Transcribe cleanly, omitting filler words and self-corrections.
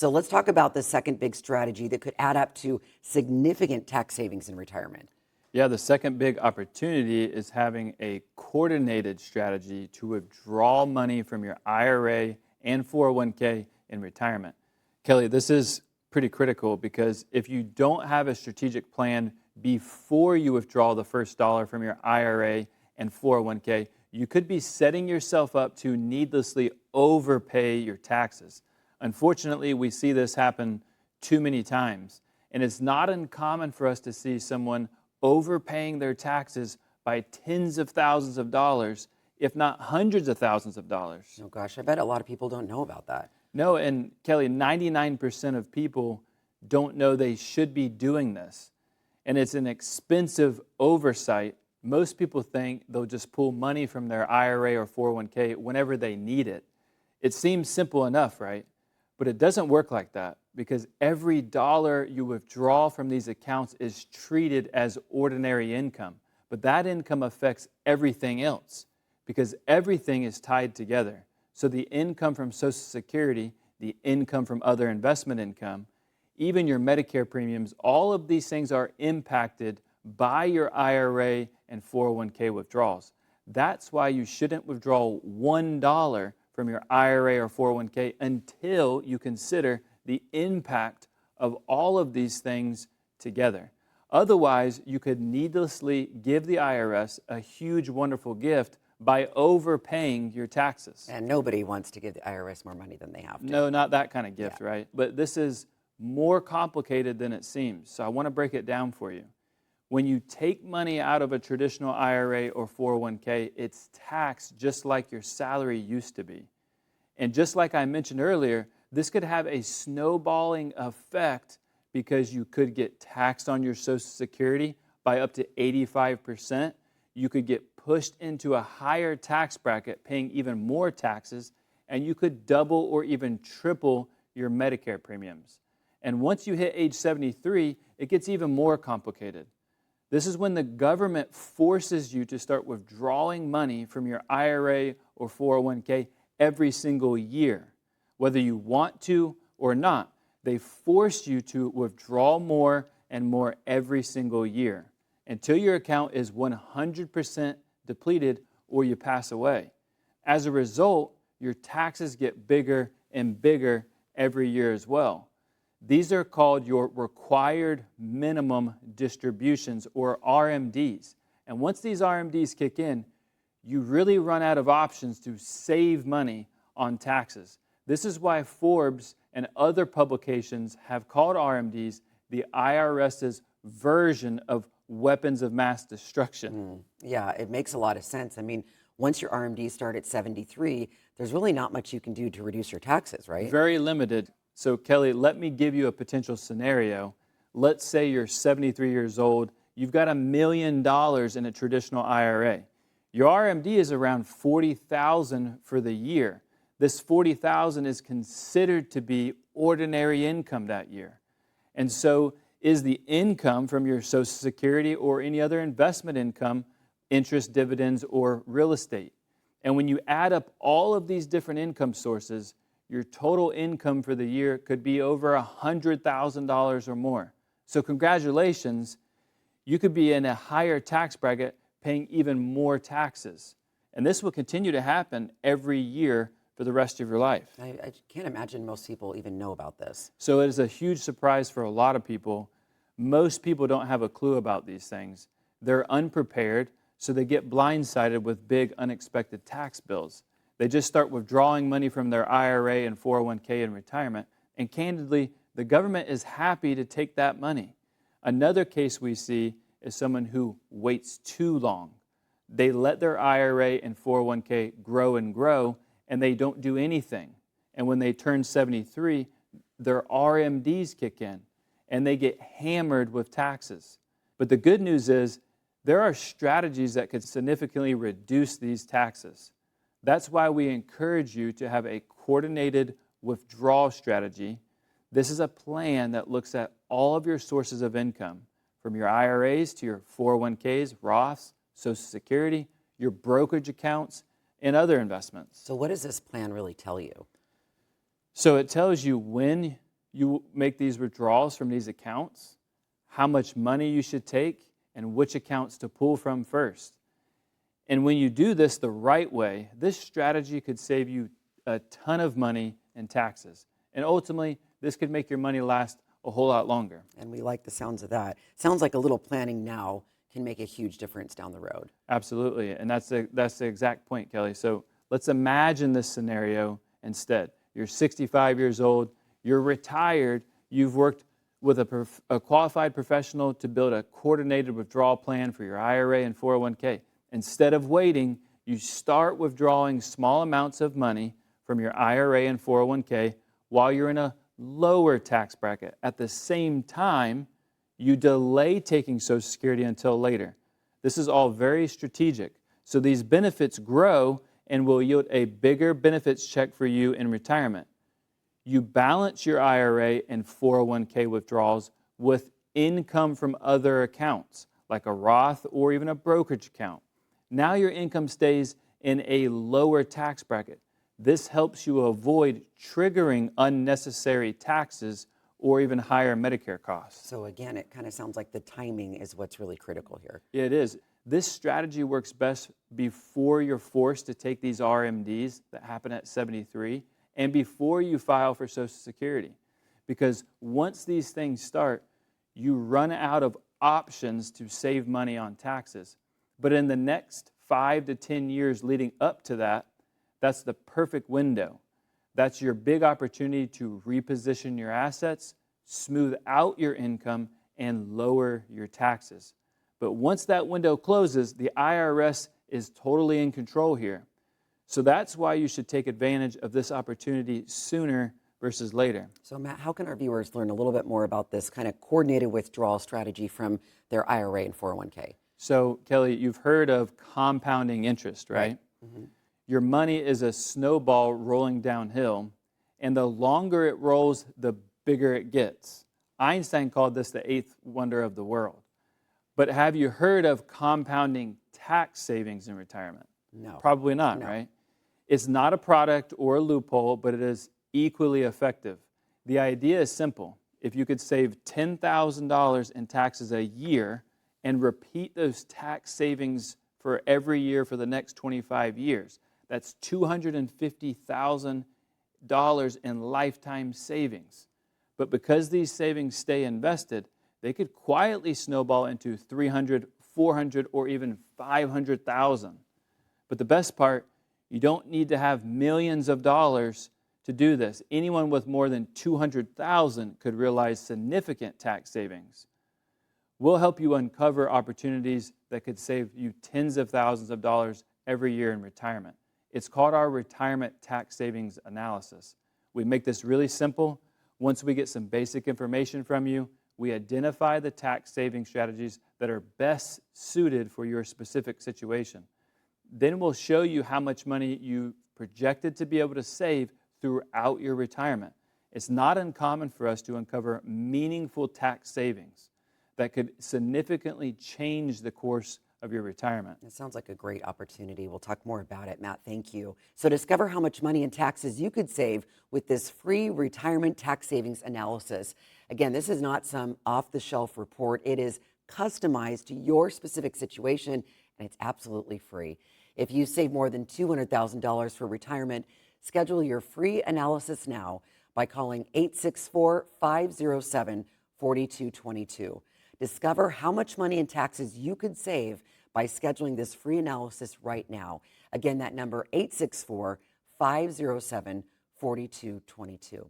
So let's talk about the second big strategy that could add up to significant tax savings in retirement. Yeah, the second big opportunity is having a coordinated strategy to withdraw money from your IRA and 401k in retirement. Kelly, this is pretty critical because if you don't have a strategic plan before you withdraw the first dollar from your IRA and 401k, you could be setting yourself up to needlessly overpay your taxes. Unfortunately, we see this happen too many times, and it's not uncommon for us to see someone overpaying their taxes by tens of thousands of dollars, if not hundreds of thousands of dollars. Oh gosh, I bet a lot of people don't know about that. No, and Kelly, 99% of people don't know they should be doing this. And it's an expensive oversight. Most people think they'll just pull money from their IRA or 401k whenever they need it. It seems simple enough, right? But it doesn't work like that because every dollar you withdraw from these accounts is treated as ordinary income. But that income affects everything else because everything is tied together. So the income from Social Security, the income from other investment income, even your Medicare premiums, all of these things are impacted by your IRA and 401k withdrawals. That's why you shouldn't withdraw $1 from your IRA or 401k until you consider the impact of all of these things together. Otherwise, you could needlessly give the IRS a huge, wonderful gift by overpaying your taxes. And nobody wants to give the IRS more money than they have to. No, not that kind of gift, right? But this is more complicated than it seems. So I want to break it down for you. When you take money out of a traditional IRA or 401k, it's taxed just like your salary used to be. And just like I mentioned earlier, this could have a snowballing effect because you could get taxed on your Social Security by up to 85%. You could get pushed into a higher tax bracket, paying even more taxes, and you could double or even triple your Medicare premiums. And once you hit age 73, it gets even more complicated. This is when the government forces you to start withdrawing money from your IRA or 401k every single year. Whether you want to or not, they force you to withdraw more and more every single year until your account is 100% depleted or you pass away. As a result, your taxes get bigger and bigger every year as well. These are called your required minimum distributions, or RMDs. And once these RMDs kick in, you really run out of options to save money on taxes. This is why Forbes and other publications have called RMDs the IRS's version of weapons of mass destruction. Yeah, it makes a lot of sense. I mean, once your RMDs start at 73, there's really not much you can do to reduce your taxes, right? Very limited. So Kelly, let me give you a potential scenario. Let's say you're 73 years old. You've got $1 million in a traditional IRA. Your RMD is around $40,000 for the year. This $40,000 is considered to be ordinary income that year. And so is the income from your Social Security or any other investment income, interest, dividends, or real estate. And when you add up all of these different income sources, your total income for the year could be over $100,000 or more. So congratulations, you could be in a higher tax bracket paying even more taxes. And this will continue to happen every year for the rest of your life. I can't imagine most people even know about this. So it is a huge surprise for a lot of people. Most people don't have a clue about these things. They're unprepared, so they get blindsided with big unexpected tax bills. They just start withdrawing money from their IRA and 401k in retirement, and candidly, the government is happy to take that money. Another case we see is someone who waits too long. They let their IRA and 401k grow and grow, and they don't do anything. And when they turn 73, their RMDs kick in, and they get hammered with taxes. But the good news is there are strategies that could significantly reduce these taxes. That's why we encourage you to have a coordinated withdrawal strategy. This is a plan that looks at all of your sources of income, from your IRAs to your 401ks, Roths, Social Security, your brokerage accounts, and other investments. So what does this plan really tell you? So it tells you when you make these withdrawals from these accounts, how much money you should take, and which accounts to pull from first. And when you do this the right way, this strategy could save you a ton of money in taxes. And ultimately, this could make your money last a whole lot longer. And we like the sounds of that. Sounds like a little planning now can make a huge difference down the road. Absolutely, and that's the exact point, Kelly. So let's imagine this scenario instead. You're 65 years old, you're retired, you've worked with a qualified professional to build a coordinated withdrawal plan for your IRA and 401k. Instead of waiting, you start withdrawing small amounts of money from your IRA and 401k while you're in a lower tax bracket. At the same time, you delay taking Social Security until later. This is all very strategic. So these benefits grow and will yield a bigger benefits check for you in retirement. You balance your IRA and 401k withdrawals with income from other accounts, like a Roth or even a brokerage account. Now your income stays in a lower tax bracket. This helps you avoid triggering unnecessary taxes or even higher Medicare costs. So again, it kind of sounds like the timing is what's really critical here. It is. This strategy works best before you're forced to take these RMDs that happen at 73 and before you file for Social Security. Because once these things start, you run out of options to save money on taxes. But in the next 5 to 10 years leading up to that, that's the perfect window. That's your big opportunity to reposition your assets, smooth out your income, and lower your taxes. But once that window closes, the IRS is totally in control here. So that's why you should take advantage of this opportunity sooner versus later. So Matt, how can our viewers learn a little bit more about this kind of coordinated withdrawal strategy from their IRA and 401k? So Kelly, you've heard of compounding interest, right? Mm-hmm. Your money is a snowball rolling downhill, and the longer it rolls, the bigger it gets. Einstein called this the eighth wonder of the world. But have you heard of compounding tax savings in retirement? No. Probably not, No. Right? It's not a product or a loophole, but it is equally effective. The idea is simple. If you could save $10,000 in taxes a year and repeat those tax savings for every year for the next 25 years, that's $250,000 in lifetime savings. But because these savings stay invested, they could quietly snowball into $300,000, $400,000, or even $500,000. But the best part, you don't need to have millions of dollars to do this. Anyone with more than $200,000 could realize significant tax savings. We'll help you uncover opportunities that could save you tens of thousands of dollars every year in retirement. It's called our retirement tax savings analysis. We make this really simple. Once we get some basic information from you, we identify the tax saving strategies that are best suited for your specific situation. Then we'll show you how much money you projected to be able to save throughout your retirement. It's not uncommon for us to uncover meaningful tax savings that could significantly change the course of your retirement. It sounds like a great opportunity. We'll talk more about it. Matt, thank you. So discover how much money in taxes you could save with this free retirement tax savings analysis. Again, this is not some off-the-shelf report. It is customized to your specific situation, and it's absolutely free. If you save more than $200,000 for retirement, schedule your free analysis now by calling 864-507-4222. Discover how much money in taxes you could save by scheduling this free analysis right now. Again, that number, 864-507-4222.